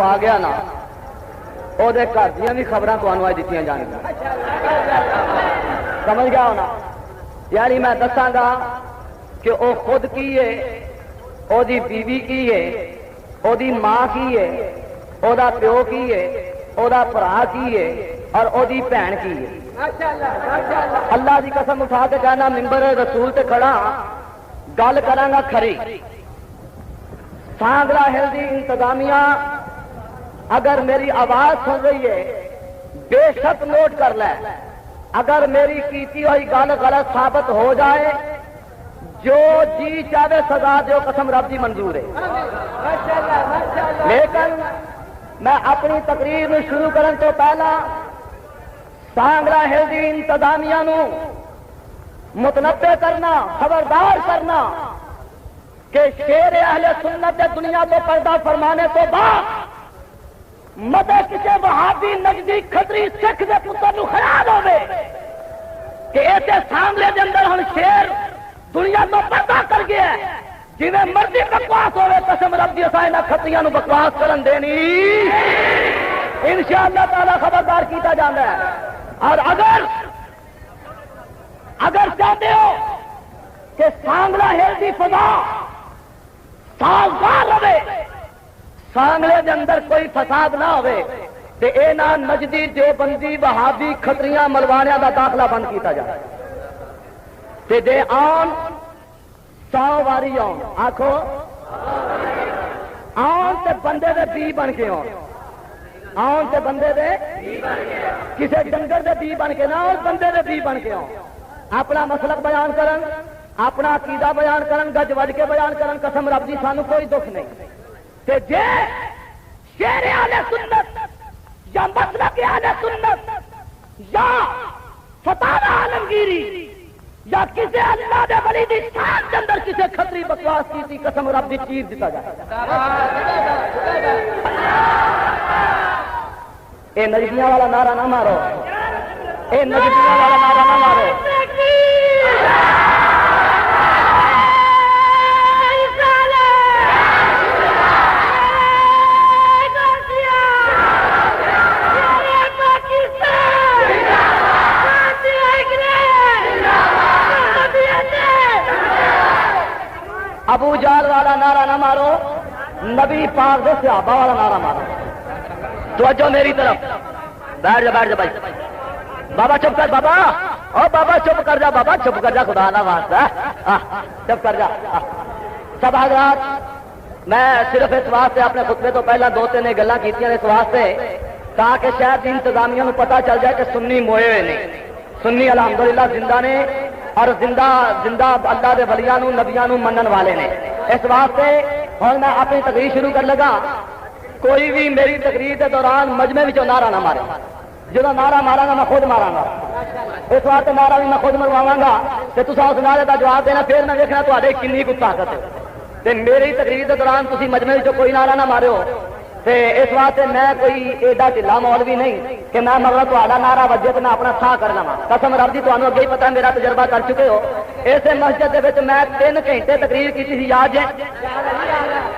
آ گیا نا وہ گھر دیا بھی خبریں تمہیں دیتی جان گیا سمجھ گیا ہونا یعنی میں دساں گا کہ وہ خود کی ہے وہ بیوی کی ہے وہ ماں کی ہے وہ پیو کی ہے وہ برا کی ہے اور وہ بھن کی ہے اللہ کی قسم اٹھا کے کہنا ممبر رسول تے کھڑا گل کراں کھری سانگلا ہل دی انتظامیہ اگر میری آواز سن رہی ہے بے شک نوٹ کر لے اگر میری کیتی ہوئی گل غلط ثابت ہو جائے جو جی چاہے سزا دو قسم رب دی منظور ہے لیکن میں اپنی تقریر میں شروع کرن تو پہلا سانگلا ہل دی انتظامیہ نو متنبع کرنا خبردار کرنا کہ شیر اہل سنت دنیا کو پردہ فرمانے تو بعد مدد کسی وہابی نجدی کھتری سکھ دے پتر نو خیال ہوے کہ ایسے سامنے دے اندر ہم شیر دنیا تو پردہ کر گیا ہے جی مرضی بکواس ہوے قسم رب دی اسائیں کھتریاں نو بکواس کرن دینی انشاءاللہ تعالی خبردار کیتا جاندا ہے اور اگر چاہتے ہو کہ سانگلا ہل دی فضا سازگار رہے سانگلے دے اندر کوئی فساد نہ ہوئے تے اے نہ نجدی دیوبندی وہابی کھتریاں ملوانیاں دا داخلہ بند کیتا جائے تے دے آن 100 واری آن آکھو آن تے بندے دے بی بن کے آن تے بندے دے کسے ڈنگر دے بی بن کے نہ آن بندے دے بی بن کے آن اپنا مسلک بیان کرن اپنا عقیدہ بیان کرن گج وج کے بیان کرن قسم رب دی سانو کوئی دکھ نہیں تے جے شیر اہل سنت یا مسلک اہل سنت یا فتاوی عالمگیری یا کسی اللہ دے ولی دی شان دے اندر کسی کھتری بکواس کی قسم رب دی چیز دیتا جائے اے نجدیاں والا نعرہ نہ مارو اے نجدیاں والا نعرہ نہ مارو ابو جال والا نعرہ نہ مارو نبی پاک دے صحابہ والا نعرہ مارو توجہ میری طرف بیٹھ جا بھائی بابا چپ کر بابا او بابا چپ کر جا بابا چپ کر جا خدا نہ واسطہ چپ کر جا سب حضرات میں صرف اس واسطے اپنے خطبے تو پہلا 2-3 گلاں کیتیاں اس واسطے تاکہ شاید انتظامیہ کو پتہ چل جائے کہ سنی موئے ہوئے نہیں سنی الحمدللہ زندہ نے اور زندہ اللہ دے ولیاں نو نبیاں نو منن والے نے اس واسطے ہن میں اپنی تقریر شروع کر لگا کوئی بھی میری تقریر کے دوران مجمع وچوں نعرہ نہ مارے جدوں نعرہ ماراں گا میں خود ماراں گا اس واسطے نعرہ بھی میں خود مرواواں گا تے تساں اس نعرے دا جواب دینا پھر میں ویکھنا تہاڈے کتنی کچھ طاقت ہے تے میری تقریر کے دوران تسی مجمع وچوں کوئی نعرہ نہ مارو تے اس واسطے میں کوئی ایڈا ڈھلا مولوی نہیں کہ میں مگر تہاڈا نعرہ وجے تے میں اپنا ساہ کر لواں قسم رب دی تانوں اگے ہی پتہ میرا تجربہ کر چکے ہو اسے مسجد دے وچ میں 3 گھنٹے تقریر کیتی سی یاد ہے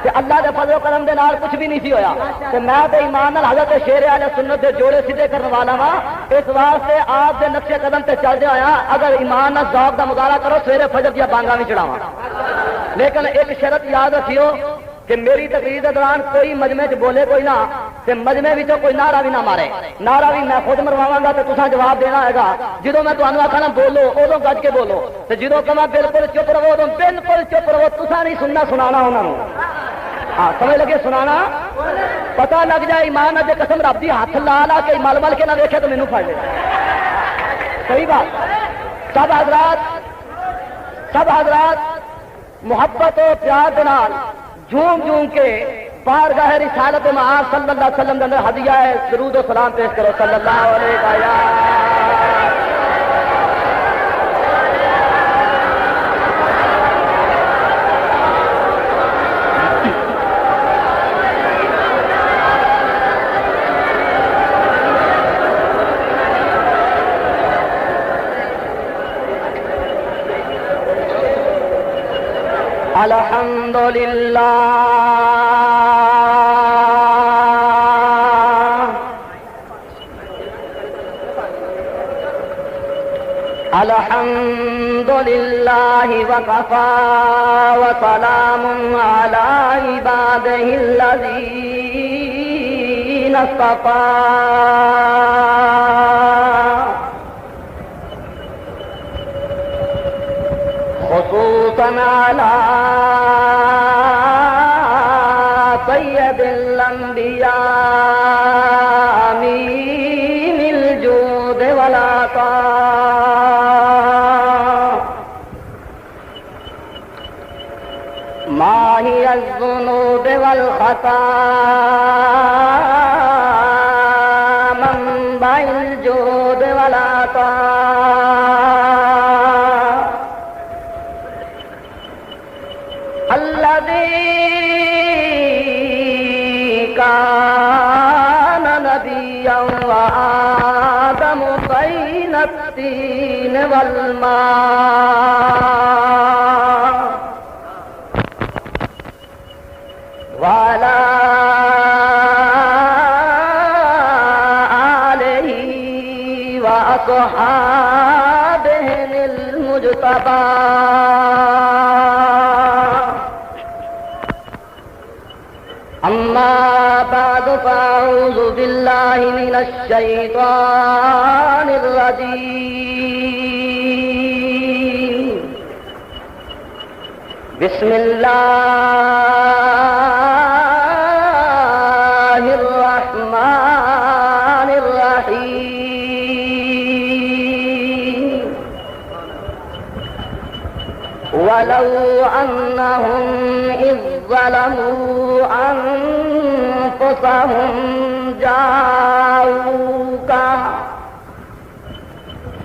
تے اللہ دے فضل و کرم دے نال کچھ بھی نہیں سی ہویا تے میں تے ایمان نال حضرت شیر اہل سنت دے جوڑے سیدھے کرن والا وا اس واسطے آپ دے نقشے قدم تے چل جایا اگر ایمان نال ذوق دا مظاہرہ کرو سویرے فجر دی بانگاں وی چڑھاواں لیکن ایک شرط یاد رکھیو کہ میری تقریر کے دوران کوئی مجمع چ بولے کوئی نہ تے مجمع وچوں کوئی نعرہ بھی نہ مارے نعرہ بھی میں خود مرواواں گا تے تساں جواب دینا ہے گا جدوں میں تانوں آکھاں نا بولو ادوں گج کے بولو تے جدوں کہاں بالکل چپ رہو ادوں بالکل چپ رہو تساں نہیں سننا سنانا انہاں نوں ہاں سمجھ لگے سنانا پتہ لگ جائے ایمان اج قسم رب دی ہاتھ لا لا کے مل مل کے نہ دیکھے تو مینوں پھڑ لے صحیح بات سب حضرات محبت و پیار کے نال جھوم کے بارگاہ رسالت معاذ صلی اللہ علیہ وسلم نے ہدیہ ہے درود و سلام پیش کرو صلی اللہ علیہ الحمدللہ الحمد لله وكفى وسلام على عباده الذين اصطفى خصوصا على سيد الأنبياء أمين الجود والعطاء ماهي الذنوب والخطايا منبع الجود والعطاء الذي كان نبيا وآدم بين الطين والماء وعلى آله وأصحابه المجتبى أما بعد فأعوذ بالله من الشيطان الرجيم بسم الله الرحمن الرحيم ولو أنهم إذ ظلموا أنفسهم جاءوك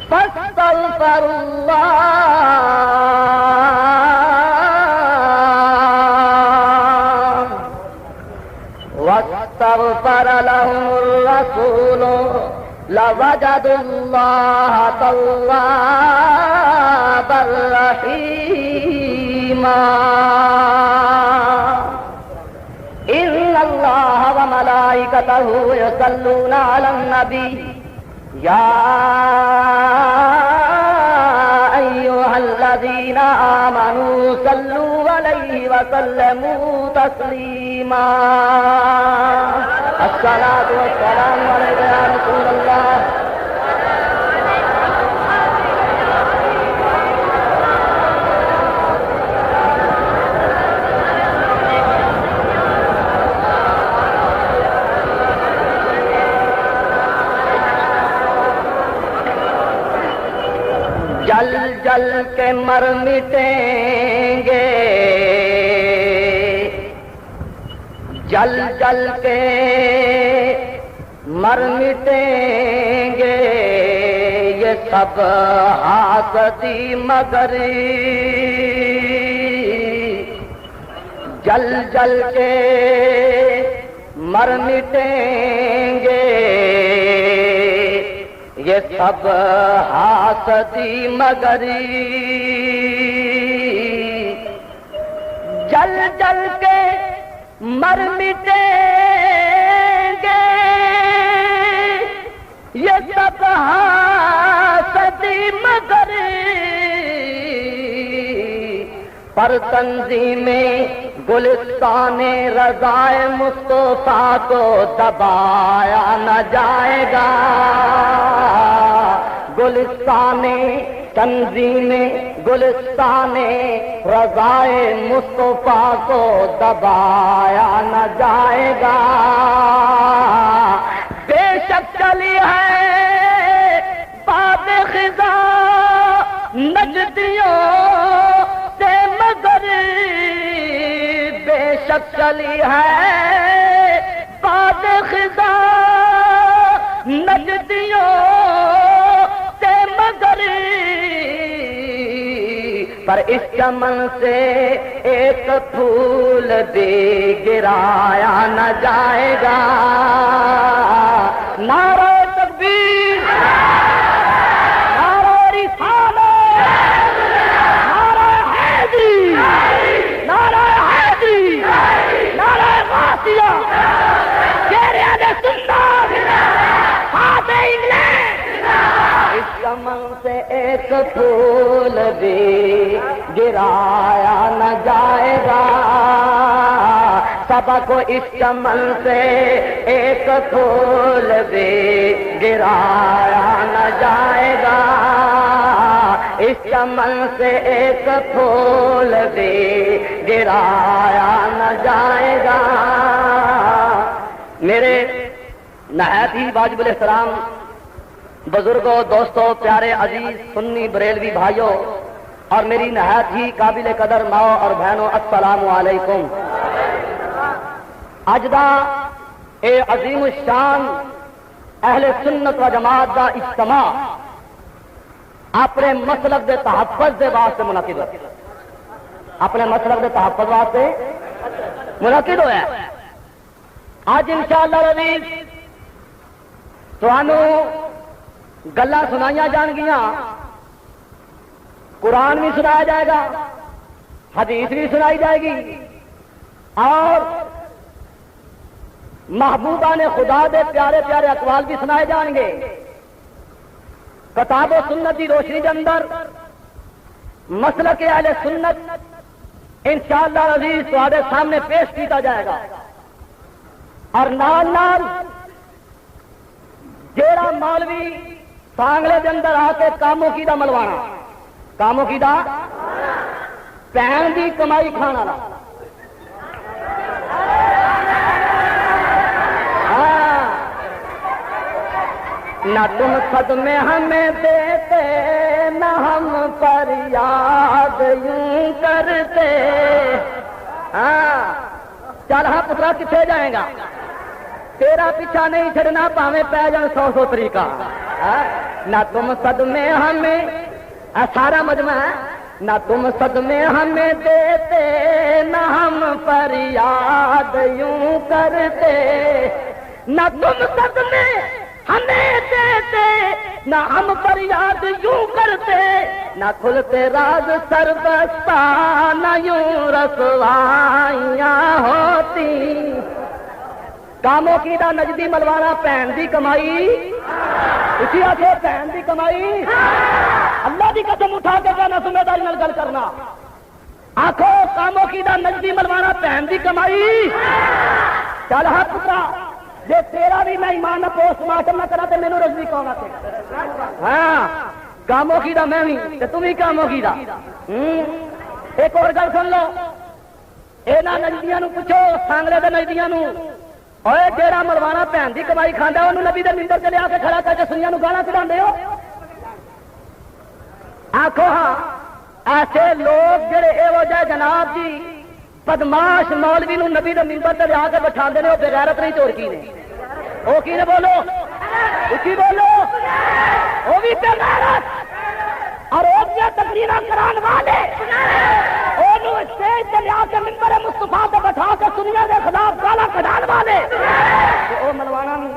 فاستغفروا الله واستغفر لهم الرسول لوجدوا الله توابا رحيما إن الله وملائكته يصلون على النبي يا أيها الذين آمنوا صلوا عليه وسلموا تسليما الصلاة والسلام عليك يا رسول الله جل جل کے مر مٹیں گے جل جل کے مر مٹیں گے یہ سب حاسدی مگری جل جل کے مر مٹیں گے یہ سب حاسدی مگری جل جل کے مر مٹیں گے یہ سب حاسدی مگری پر تنظیم گلستان رضائے مصطفیٰ کو دبایا نہ جائے گا گلستان تنظیم گلستان رضائے مصطفیٰ کو دبایا نہ جائے گا بے شک چلی ہے باب خزاں نجدیوں سے مگر بے شک چلی ہے باب خزاں نجدیوں سے مگر پر اس چمن سے ایک پھول بھی گرایا نہ جائے گا نعرہ تکبیر نعرہ رسالت نعرہ حیدری نعرہ حیدری نعرہ غوثیہ شیر اہل سنت فاتح انگلینڈ اس چمن چمن سے ایک پھول بھی گرایا نہ جائے گا، سبق کو اس چمن سے ایک پھول بھی گرایا نہ جائے گا، اس چمن سے ایک پھول بھی گرایا نہ جائے گا۔ میرے نہایت ہی واجب الاحترام بزرگوں، دوستوں، پیارے عزیز سنی بریلوی بھائیوں اور میری نہایت ہی قابل قدر ماؤں اور بہنوں، السلام علیکم۔ اج دا اے عظیم الشان اہل سنت و جماعت دا اجتماع اپنے مسلک دے تحفظ دے واسطے منعقد ہوا، اپنے مسلک دے تحفظ واسطے منعقد ہوا ہے۔ آج انشاءاللہ العزیز تانوں گلاں سنائیاں جان گیاں، قرآن بھی سنایا جائے گا، حدیث بھی سنائی جائے گی، اور محبوبہ نے خدا دے پیارے پیارے اقوال بھی سنائے جان گے۔ کتاب و سنت کی روشنی کے اندر مسلک اہل سنت انشاءاللہ العزیز تہاڈے سامنے پیش کیتا جائے گا، اور نال نال جیڑا مولوی سانگلے دے اندر آ کے کاموں کی دا ملوانا، کاموں کی دا پہن دی کمائی کھانا والا، نہ تم صدمے ہمیں دیتے نہ ہم پر یاد یوں کرتے۔ چل ہاں پترا کتنے جائے گا، تیرا پیچھا نہیں چھڑنا پاویں پہ جان 100 طریقہ۔ نہ تم صدمے ہمیں، سارا مجمع ہے، نہ تم صدمے ہمیں دیتے نہ ہم پر یاد یوں کرتے، نہ تم صدمے ہمیں دیتے نہ ہم پر یاد یوں کرتے، نہ کھلتے راز سربستہ نہ یوں رسوائیاں ہوتی۔ کاموں کی دا نجدی ملوانا پہن دی کمائی، اسی آگے پہن دی کمائی، اللہ دی قسم اٹھا کے کہنا ذمہ داری نال گل کرنا، آخو کاموں کی دا نجدی ملوانا پہن دی کمائی۔ چل ہاں پترا، جے تیرا بھی میں ایمان نہ پوسٹ مارٹم نہ کرا تو مینوں رزقی کون آتے؟ ہاں کاموں کی دا میں بھی تے تم ہی کاموں کی دا۔ ایک اور گل سن لو، اینا نجدیاں نو پوچھو، سانگلے دے نجدیاں نو، اوے جیڑا ملوانا بھن دی کمائی کھاندا انہوں نبی دے منبر تے لیا کے کھڑا کر کے سنیاں نو گالاں کڈاندے ہو؟ آکھو ہاں ایسے لوگ جڑے ایہو جہ جناب جی بدماش مولوی نو نبی دے منبر تے لیا کے بٹھاندے نے، او بے غیرت نہیں چور کی نے؟ او کی نے؟ بولو اچھی بولو، او بھی بے غیرت اور او دیا تقریراں کران والے اونوں اسٹیج تے لیا کے منبر مصطفیٰ تے بٹھا کے سنیاں دے خلاف گالاں کڈان والے او ملوانا نہیں۔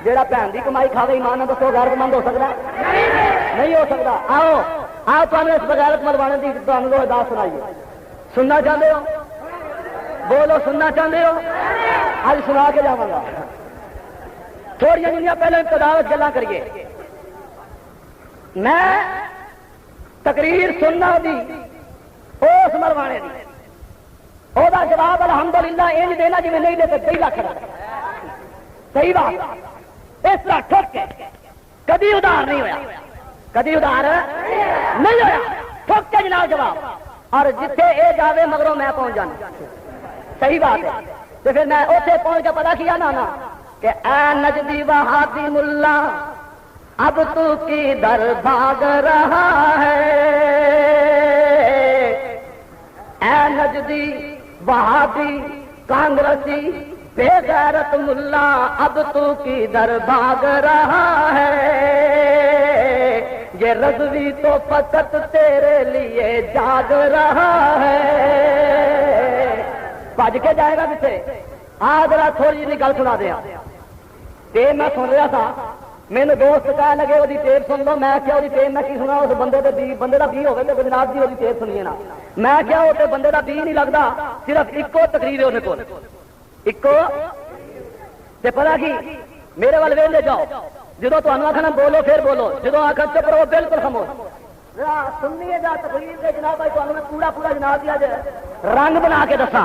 جیڑا بھن دی کمائی کھاوے ایمان نال دسو غیرت مند ہو سکدا؟ نہیں ہو سکدا۔ آؤ آؤ تمہیں اس بغیرت ملوانے دی تمہیں لو ادا سنائیے۔ سننا چاہتے ہو؟ بولو سننا چاہتے ہو؟ آج سنا کے جاواں گا۔ تھوڑی جنیاں پہلے ابتدا گلاں کریے۔ میں تقریر سننا دی اس ملوانے دی، او دا جواب الحمدللہ انج دینا جی میں نہیں دے تے 2 لاکھ دا۔ صحیح بات، اس طرح ٹھوک کے کبھی ادھار نہیں ہویا، کبھی ادھار نہیں ہویا، ٹھوک کے جناب جواب، اور جتھے اے جاوے مگروں میں پہنچ جانا۔ صحیح بات ہے۔ تو پھر میں اوتھے پہنچ کے پتا کیا نا کہ اے نجدی وہابی ملا اب تو کی در بھاگ رہا ہے، اے نجدی وہابی کانگریسی بے غیرت ملا اب تو کی در بھاگ رہا ہے، یہ رضوی تو فقط تیرے لیے جاگ رہا ہے۔ بھج کے جائے گا پیچھے؟ ذرا تھوڑی جی گل سنا دیا۔ ٹیپ میں سن رہا تھا، میرے دوست کہنے لگے وہ ٹیپ سن لو، میں کیا وہ ٹیپ میں کی سنا؟ اس بندے کا بی ہوگا تو جناب جی وہ ٹیپ سنیے نا۔ میں کیا وہ بندے کا بی نہیں لگتا، صرف ایکو تقریر ہے انہیں کو، ایکو تے پتا کی میرے وال ویلے جاؤ جدو تمہیں آخنا بولو پھر بولو، جدو آخر چپ رہو بالکل خاموش۔ سنیے جا تقریر کے جناب بھائی تمہیں پورا پورا جناب دیا جائے رنگ بنا کے دسا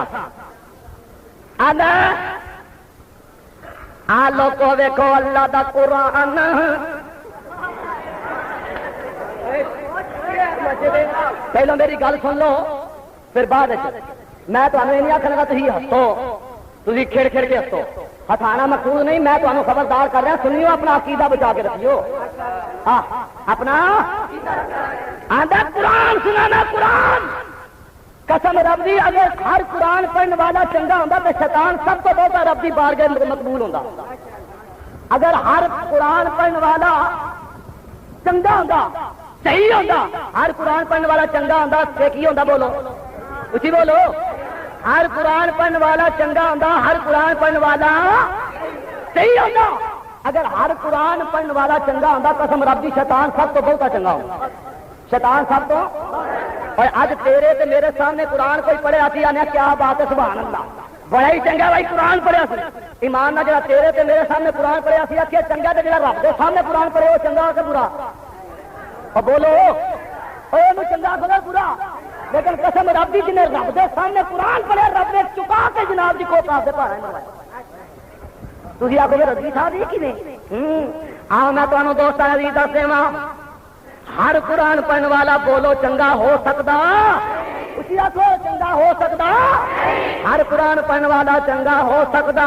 آلو کو ویکھو اللہ دا قرآن پہلو میری گل سن لو پھر بعد میں تمہیں یہ نہیں آخر گا تھی ہسو، تھی کھڑ کھڑ کے ہسو، ہٹانا مقصود نہیں، میں تمہیں خبردار کر رہا سنیو، اپنا عقیدہ بچا کے رکھیو، اپنا آدھا قرآن سنانا قرآن قسم رب دی، اگر ہر قرآن پڑھنے والا چنگا ہوتا تو شیطان سب تو بہت رب دی بارگاہ مقبول ہوتا۔ اگر ہر قرآن پڑھنے والا چنگا ہوتا صحیح ہوتا، ہر قرآن پڑھنے والا چنگا ہوتا تو کی ہوتا؟ بولو اچھی بولو، ہر قرآن پڑھنے والا چنگا ہوتا، ہر قرآن پڑھنے والا صحیح ہوتا۔ اگر ہر قرآن پڑھنے والا چنگا ہوتا قسم رب دی شیطان سب تو بہت چنگا ہوتا، شیطان سب تو۔ اور اج تیرے تے میرے سامنے قرآن کوئی پڑھیا سی آنے کیا بات ہے سبحان اللہ، بڑا ہی چنگا بھائی قرآن پڑھیا سی، ایمان نہ جڑا تیرے تے میرے سامنے قرآن پڑھیا سی آخیا چنگا تے جڑا رب دے سامنے قرآن پڑھے وہ چنگا کہ برا؟ اور بولو وہ چنگا سنا برا؟ لیکن قسم رب دی جنہیں رب دے سامنے قرآن پڑھے رب نے چکا کے جناب جی کو آپ دے پارا تھی آپ کو رضی صاحب کی نہیں میں تمہیں دوست عزیز دس دیا ہر قرآن پڑھنے والا بولو چنگا ہو سکتا، اسی آخو چنگا ہو سکتا، ہر قرآن پڑھنے والا چنگا ہو سکتا۔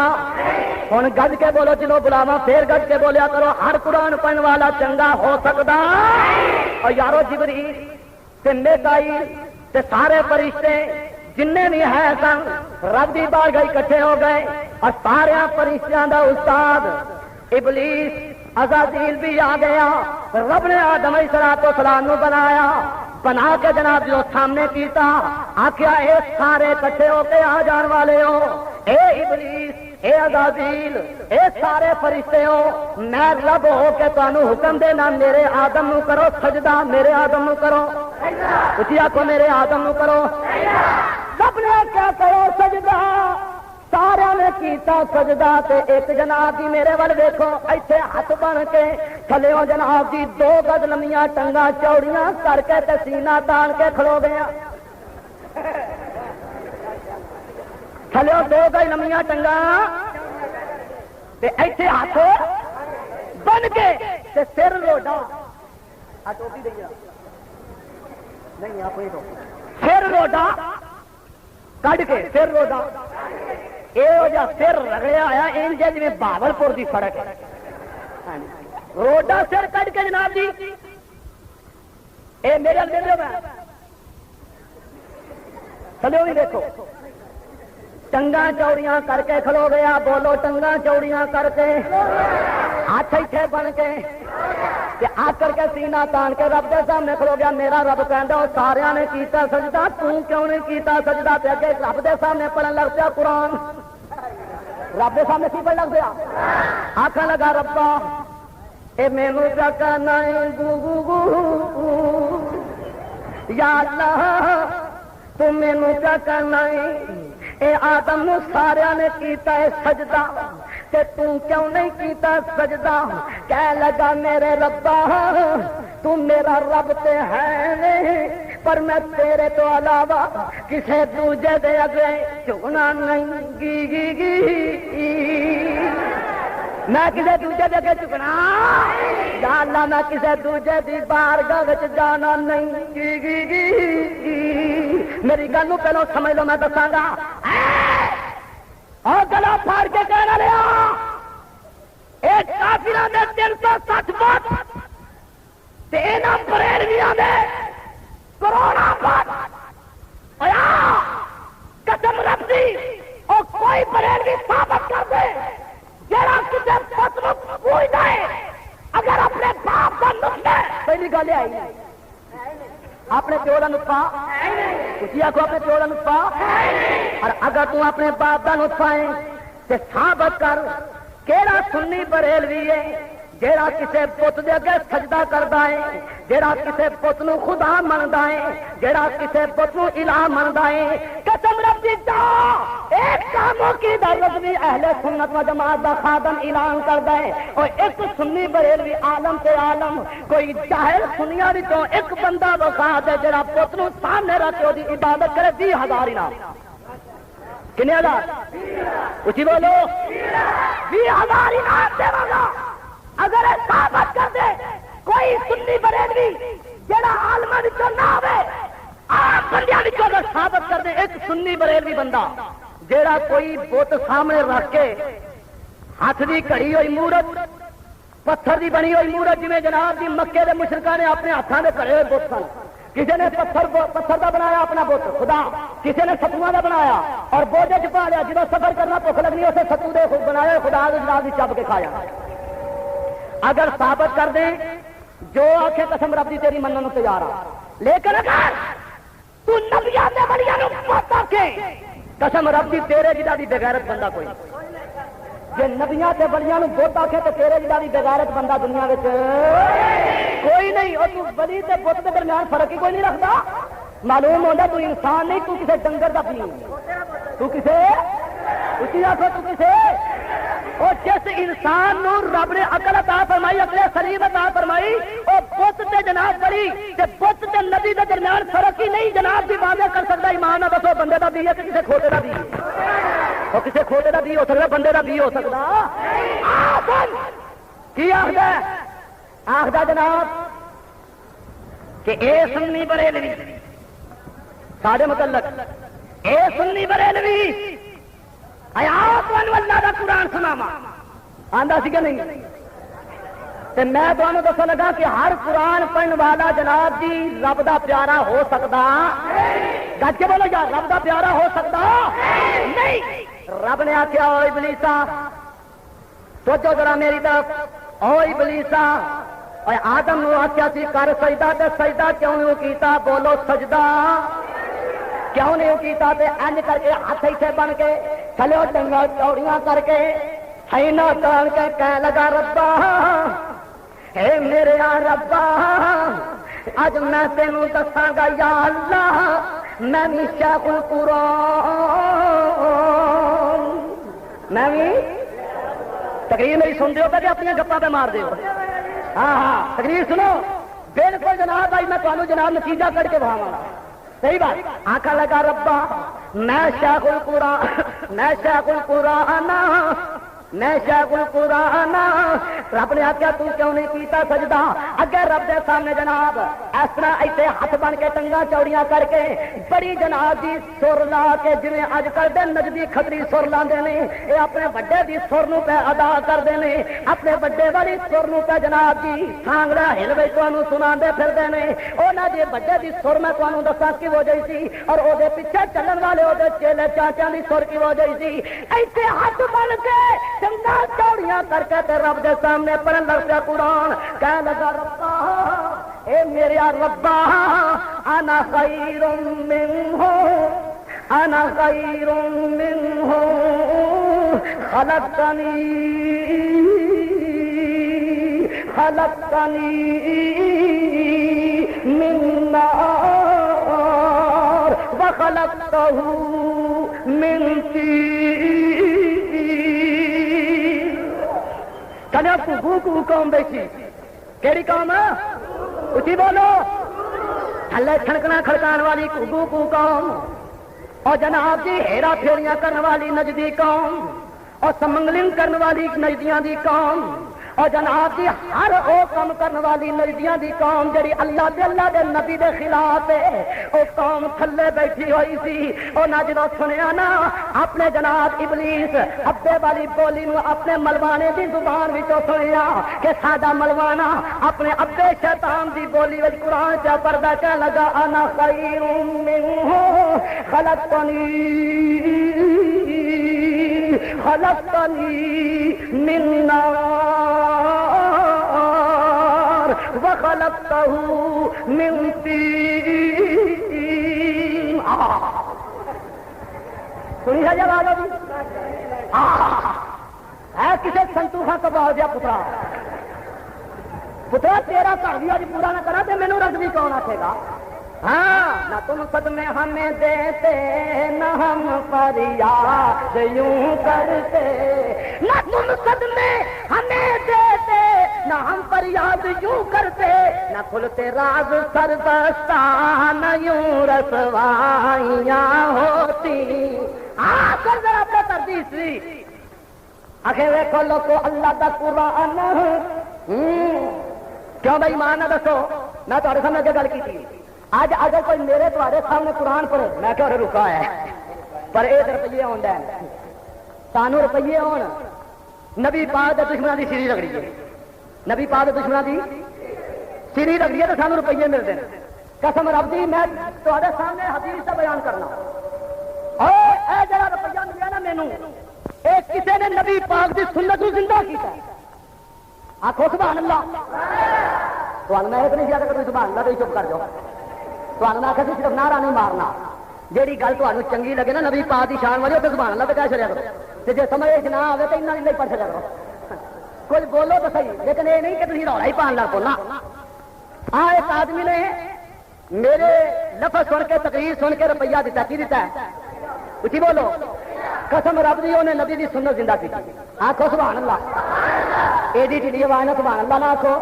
ہوں گج کے بولو چلو بلاوا پھر گج کے بولیا کرو ہر قرآن پڑھنے والا چنگا ہو سکتا۔ اور یارو جبریل تے میکائیل تے سارے فرشتے جن بھی ہے سن رب دی بارگاہ اکٹھے ہو گئے، اور سارے فرشتیاں دا استاد ابلیس عزازیل بھی آ گیا۔ رب نے آدم علیہ السلام نو بنایا، بنا کے جناب جو سامنے کیتا آخیا اے سارے کٹھے ہو کے آ جان والے ہو، اے ابلیس اے عزازیل اے سارے فرشتے ہو، میں رب ہو کے تانوں حکم دینا میرے آدم نو کرو سجدہ، میرے آدم نو کرو، اسی آخو میرے آدم نو کرو، رب نے کیا کرو سجدہ، سارے نے کیتا سجدہ تے ایک جناب جی میرے ول دیکھو ایتھے ہاتھ بن کے تھلےوں جناب جی 2 گز لمیاں ٹنگاں چوڑیاں کر کے تے سینہ تان کے کھلو گیا، تھلےوں 2 گز لمیاں ٹنگاں تے ایتھے ہاتھ بن کے تے سر روڈا ٹوپی دئی نہیں آپ سر روڈا کڈ کے سر روڈا یہ سر رگڑیا ہوا انج جی بہاول پور کی سڑک روڈا سر کٹ کے جناب جی یہ میرے چلو بھی دیکھو ٹنگاں چوڑیاں کر کے کھلو گیا، بولو ٹنگاں چوڑیاں کر کے ہاتھ ایتھے بن کے آ کر کے سینہ تان کے رب کے سامنے کھلو گیا۔ میرا رب کہندا او سارے نے کیتا سجدہ تو کیوں نہیں کیتا سجدہ؟ تے اگے رب کے سامنے پڑھن لگ پیا قرآن، رب کے سامنے کی پڑھن لگ پیا آخر لگا ربا اے مینو کیا کرنا ہے گو گو گو یا اللہ تو مینو کیا کرنا ہے؟ اے آدم نو سارے نے کیتا ہے سجدہ تے تو کیوں نہیں کیتا سجدہ؟ کہہ لگا میرے ربا تو میرا رب تے ہے نہیں، پر میں تیرے تو علاوہ کسے دوجے دے اگے جھکنا نہیں گی گی گی میں کسے دوجے دے اگے جھکنا یا اللہ میں کسے دوجے دی بارگاہ وچ جانا نہیں گی گی گی میری گل نو پہلو سمجھ لو میں دساں گا اور گلا پھاڑ کے کہنا لیا ایک کافراں دے 360 فٹ تے انہاں بریلویاں دے کروڑاں فٹ اویا قسم رب دی او کوئی بریلوی ثابت کر دے جڑا کسے پت نو پوچھ جائے اگر اپنے باپ دا نطفہ پہلی گل آئی اپنے پیو کا نطفہ اسی آخو اپنے پیو کا نطفہ اور اگر تو اپنے باپ کا نطفہ ہے تو ثابت کر کیڑا سنی بریلوی ہے جیڑا کسے پت دے اگے سجدہ کردا ہے، جیڑا کسے پت نو خدا مندا ہے، جیڑا کسے پت نو الہ مندا ہے۔ قسم رب دی جا ایک اماموں کی دعوت بھی اہل سنت و جماعت دا خادم اعلان کردا ہے اور ایک سنی بریلوی عالم تے عالم کوئی جاہل سنیاں وچوں ایک بندہ وکھا دے جڑا پتر نوں سامنے رکھ کے دی عبادت کرے 20,000 انعام کنے ہزار اچھی بولو 20,000 انعام دے گا اگر ثابت کر دے کوئی سنی بریلوی جڑا عالماں وچوں نہ ہوے آپ بندیاں وچوں ثابت کر دے ایک سنی بریلوی بندہ جیڑا کوئی بت سامنے رکھ کے ہاتھ دی کڑی ہوئی مورت پتھر دی بنی ہوئی مورت جویں جناب دی مکے دے مشرکاں نے اپنے ہاتھاں دے کھڑے ہوئے بت سن کسی نے پتھر دا بنایا اپنا بت خدا کسی نے ستواں دا بنایا اور بوجھے چ پا لیا جب سفر کرنا بھوک لگنی اسے ستو دے خود بنایا خدا دے جناب دی چب کے کھایا اگر ثابت کر دیں جو آنکھیں قسم رب دی تیری منن تیار آ لیکن اگر تو نبیاں دے ولیاں نوں مت آکھے قسم رب دی تیرے جدا دی بغیرت بندہ کوئی جے نبیاں تے ولیاں نوں بت آکھے تے تیرے جدا دی بغیرت بندہ دنیا وچ کوئی نہیں اور تو ولی تے بت دے درمیان فرق ہی کوئی نہیں رکھدا معلوم ہوندا تو انسان نہیں تو کسے ڈنگر دا پی تو کسے اسی آکھو تو کسے اور جس انسان نو رب نے عقل عطا فرمائی عقل سلیم عطا فرمائی او بت تے جناب بڑی تے بت تے نبی دے درمیان فرق ہی نہیں جناب دی واضح کر سکدا ایمان نہ دسو بندے دا بھی ہے کہ کسے کھوٹے دا بھی او کسے کھوٹے دا بھی ہو سکدا بندے دا بھی ہو سکدا آدم کی آخدا جناب کہ اے سنی بریلوی ساڈے متعلق اے سنی بریلوی آیات اللہ دا قرآن سناواں آندا سی کہ نہیں تے میں تمہیں دسن لگا کہ ہر قرآن پڑھن والا جناب جی رب دا پیارا ہو سکتا گج کے بولو یار رب دا پیارا ہو سکتا نہیں رب نے آخیا او ابلیسا سوچو ذرا میری طرف او ابلیسا اور آدم نو آخیا سی کر سجدہ تے سجدہ کیوں نہیں کیتا بولو سجدہ کیوں نہیں کیتا تے انج کر کے ہاتھ ایتھے بن کے تھلے ڈنگا چوڑیاں کر کے سینا تان کے کہنے لگا ربا اے میرے ربا اج میں تینوں دساں گا یا اللہ میں بھی شیخ القرآن میں بھی تقریر میری سن دیو کہ اپنی گپاں پہ مار دیو ہاں ہاں تقریر سنو بالکل جناب بھائی میں تمہیں جناب نتیجہ کر کے بہاواں صحیح بات آنکھا لگا ربا میں شیخ القرآن میں شیخ القرآن میں شیخ القرآن رب نے آخیا تو کیوں نہیں کیتا سجدہ اگے رب دے سامنے جناب اس طرح ایسے ہاتھ بن کے ٹنگا چوڑیاں کر کے بڑی جناب دی سر لا کے جویں اج کل دے نجدی کھتری سر لاندے نے اے اپنے بڑے دی سر نو پہ ادا کردے نے اپنے بڑے والی سر نو پہ جناب جی سانگڑا ہل وچ تانوں سناندے پھردے نے انہاں دے بڑے دی سر میں تانوں دساں کی وجہ سی اور او دے پیچھے چلن والے او دے چیلے چاچا دی سر کی وجہ سی ایسے ہاتھ بن کے چنگا چوڑیاں کر کے تے رب دے سامنے پڑھن لگ پیا قرآن کہنے لگا ربا اے میرے ربا انا خیر منہ انا خیر منہ خلقتنی من نار وخلقتہ من طین کہنے کو قوم بیٹھی کیڑی قوم اچھی بولو تھلے چھڑکنا کھڑکان والی کو قوم اور جناب جی ہیرا پھیریاں کرنے والی نجدی قوم اور سمنگلنگ کرنے والی نجدیاں دی قوم اور جناب جی ہر او کام کرنے والی نجدیاں دی قوم جڑی اللہ دے نبی دے خلاف ہے او قوم تھلے بیٹھی ہوئی سی انہاں جدوں سنیا نا اپنے جناب ابلیس ابے والی بولی نو اپنے ملوانے دی زبان وچوں سنیا کہ ساڈا ملوانا اپنے ابے شیطان دی بولی وچ قرآن چا پڑھدا کہنے لگا انا خیر منہ خلقتنی من نار وخلقتہ من طین سنی ہے جب آگا بھی ہے کسی سنتوخا کباب دیا پترا تیرا گھر بھی اج پورا نہ کرا تو مینوں رزق بھی کون آکھے گا ہاں نہ تم صدمے ہمیں دیتے نہ ہم فریاد یوں کرتے، نہ تم صدمے ہمیں دیتے نہ ہم فریاد یوں کرتے، نہ کھلتے راز سربستہ نہ یوں رسوائیاں ہوتی۔ کر ذرا اپنا تردیسی آخر دیکھو لو تو اللہ کا قرآن کیوں بھائی مان نہ دسو، میں تمہارے سامنے اگے گل کی تھی، اج اگر کوئی میرے تمہارے سامنے قرآن پڑھے میں کہ رکا ہے پر ایک روپیے آن ہے سانو روپیے آن، نبی پاک دے دشمنوں کی سیری رگڑی ہے، نبی پاک دے دشمنوں کی سیری رگڑی ہے تو سانو روپیے ملتے ہیں۔ قسم رب دی میں تمہارے سامنے حدیث کا بیان کرنا، اور اے جڑا روپیہ ملیا نا مینوں اے کسی نے نبی پاک دی سنت کو زندہ کیتا، آخو سبحان اللہ۔ تو میں ایک نہیں زیادہ کروں سبحان اللہ تو چپ کر جاؤ، تو میں آخر صرف نعرہ نہیں مارنا، جیڑی گل تمہیں چنگی لگے نا نبی پاک دی شان والی تو سبحان اللہ تو کہہ چلیا کرو، جی سمجھ نہ آئے تو انہیں نہیں پڑھ چلیا کرو، کچھ بولو تو صحیح، لیکن یہ نہیں کہ تھی رولا ہی پان لگ پونا۔ ہاں ایک آدمی نے میرے لفظ سن کے تقریر سن کے روپیہ دیتا، کی دیتا ہے اچھی بولو، قسم رب دی انہیں نبی دی سنت زندہ کی، آخو سبحان اللہ، ایڈی ٹھیلی آواز نہ سبحان اللہ نہ آخو۔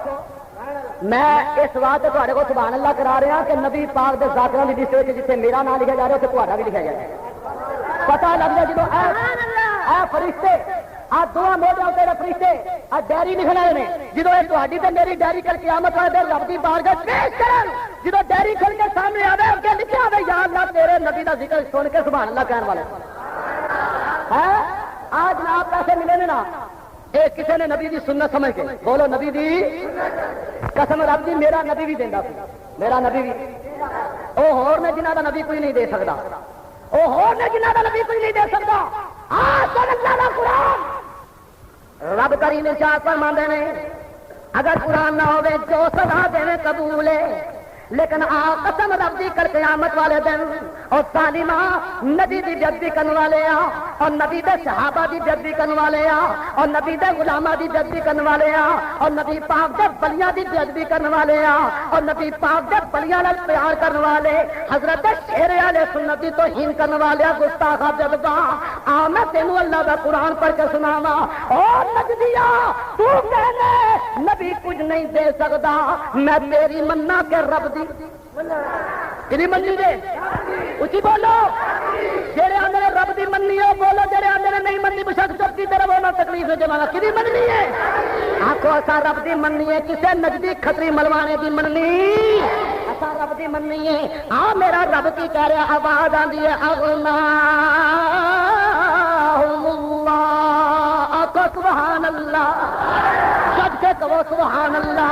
میں اس واسطے تھوڑے کو سبحان اللہ کرا رہا کہ نبی پاک دے ذاکراں دی لسٹ وچ جتھے میرا نام لکھا جا رہا ہے تھوڑا بھی لکھا جا رہا ہے، پتہ لگ جائے جدوں اے فرشتے آ دونوں موڈیاں تے فرشتے آ ڈائری لکھن والے نے، جدوں اے تہاڈی تے میری ڈائری کر قیامت والے دن رب دی بارگاہ پیش کرن، جدوں ڈائری کھل کے سامنے آوے اگے لکھیا ہوے یا اللہ تیرے نبی دا ذکر سن کے سبحان اللہ کہن والے ہے۔ آج جناب پیسے ملے نے نا اے کسی نے نبی دی سنت سمجھ کے بولو نبی دی قسم رب دی میرا نبی بھی دیندا سی، میرا نبی بھی او ہور نے جنہاں دا نبی کوئی نہیں دے سکدا، او ہور نے جنہاں دا نبی کوئی نہیں دے سکدا۔ اللہ دا قرآن رب کریم ارشاد فرماندے نے اگر قرآن نہ ہوے جو سزا دے قبول ہے، لیکن قسم رب دی کر قیامت والے دن اور ظالما نبی دی بےعزتی کرنے والے آ، اور نبی دے صحابہ دی بےعزتی کرنے والے آ، اور نبی دے غلاماں دی بےعزتی کرنے والے آ، اور نبی پاک دے بلیاں دی بےعزتی کرنے والے آ، اور نبی پاک دے بلیاں نال پیار کرنے والے حضرت شیر علیہ سنت دی توہین کرنے والے گستاخ جذبہ آ میں تینوں اللہ دا قرآن پڑھ کے سناواں۔ اور نجدیا تو کہنے نبی کچھ نہیں دے سکدا، میں تیری مننا کہ رب دی کدی منی دے اچھی بولو، جڑے آندے نے رب دی مننی ہو بولو، جڑے آندے نے نہیں مننی بشک چپ کی طرف ہونا تکلیف ہے جمانا کدی مننی ہے، آکھو اسا رب دی مننی ہے، کسے نجدی کھتری ملوانے دی مننی اسا رب دی مننی ہے۔ ہاں میرا رب کی کہہ رہا آواز آندی ہے اغناہم اللہ، آکھو سبحان اللہ، سب سے کہو سبحان اللہ،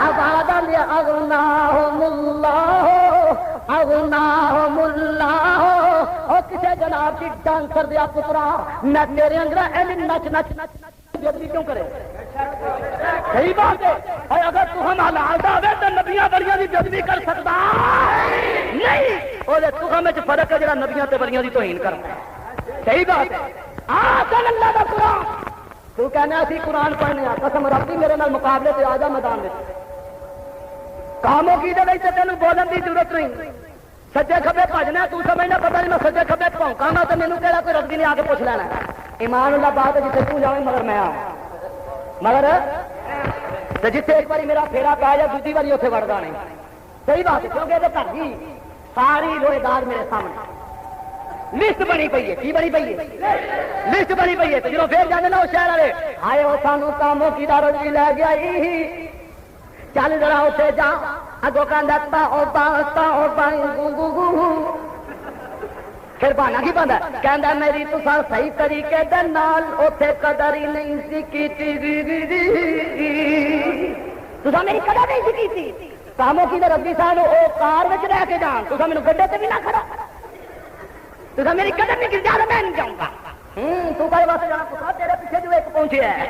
آواز آندی ہے اغناہم اللہ، اغناہم اللہ۔ اور کسے جناب کی ڈانسر دیا پترا میں تیرے انگرہ ایلی نچ نچ نچ بےعزتی کیوں کرے؟ صحیح بات ہے، اور اگر تو ہم حلال دے تو نبیاں بلیاں دی بےعزتی کر سکتا نہیں، اور تو ہمیں فرق ہے جڑا نبیاں تے بلیاں دی توہین کرتا ہے۔ صحیح بات ہے، آسان اللہ دا قرآن تو کہنا اسی قرآن پڑھنے آ، قسم رب دی میرے نال مقابلے تے آ جا میدان میں، کاموں کی دے تینوں بولن کی ضرورت نہیں، سجے کھبے بھجنا تو سمجھنا پتہ نہیں میں سجے کھبے پونکا گا تو مینوں کہڑا کوئی ربی نے آ کے پوچھ لینا۔ ایمان اللہ بات ہے جتنے تو جاویں مگر میں آ مگر جتنے ایک باری میرا پھیرا پا جائے دوسری باری اتنے وڑتا نہیں۔ صحیح بات ہے، کیونکہ یہ گھر کی ساری روئے دار میرے سامنے لسٹ بنی پی ہے، کی بنی پی ہے لسٹ بنی پی ہے، تو جب پھر جانے نا وہ شہر والے آئے وہ سانو کاموں کی دارو جی لے گیا چل ذرا اتنے جا اگو پھر بہانا کی بنتا کہہ میری تو صحیح طریقے دے نال اتنے قدر ہی نہیں سی کیتی، تسا میری قدر نہیں سی کیتی، کاموں کی ربی صاحب وہ کار میں رہ کے جان، تسا میرے گڈے تے بھی نہ کھڑا، تسا میری قدر نہیں کی زیادہ میں نہیں جاؤں گا، تو کہے واسطے جانا پتہ تیرے پیچھے جو ایک پہنچے ہے،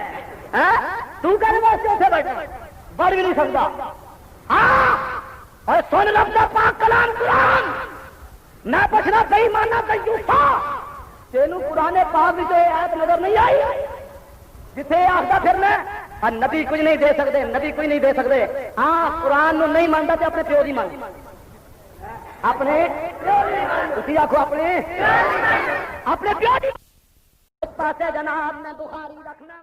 تو کہے واسطے اتنے بیٹھا بڑھ بھی نہیں سکتا۔ اور سن رب دا پاک کلام قرآن، میں پوچھنا صحیح ماننا کنجوسا تینوں قرآن پاک بھی تو آیت نظر نہیں آئی جتنے آخر پھرنا اور نبی کچھ نہیں دے سکتے، نبی کچھ نہیں دے سکتے۔ ہاں قرآن نو نہیں مانتا تو اپنے پیو دی مان، اپنے اسی آخو اپنے پیو دی اس پاسے جناب نے بخاری رکھنا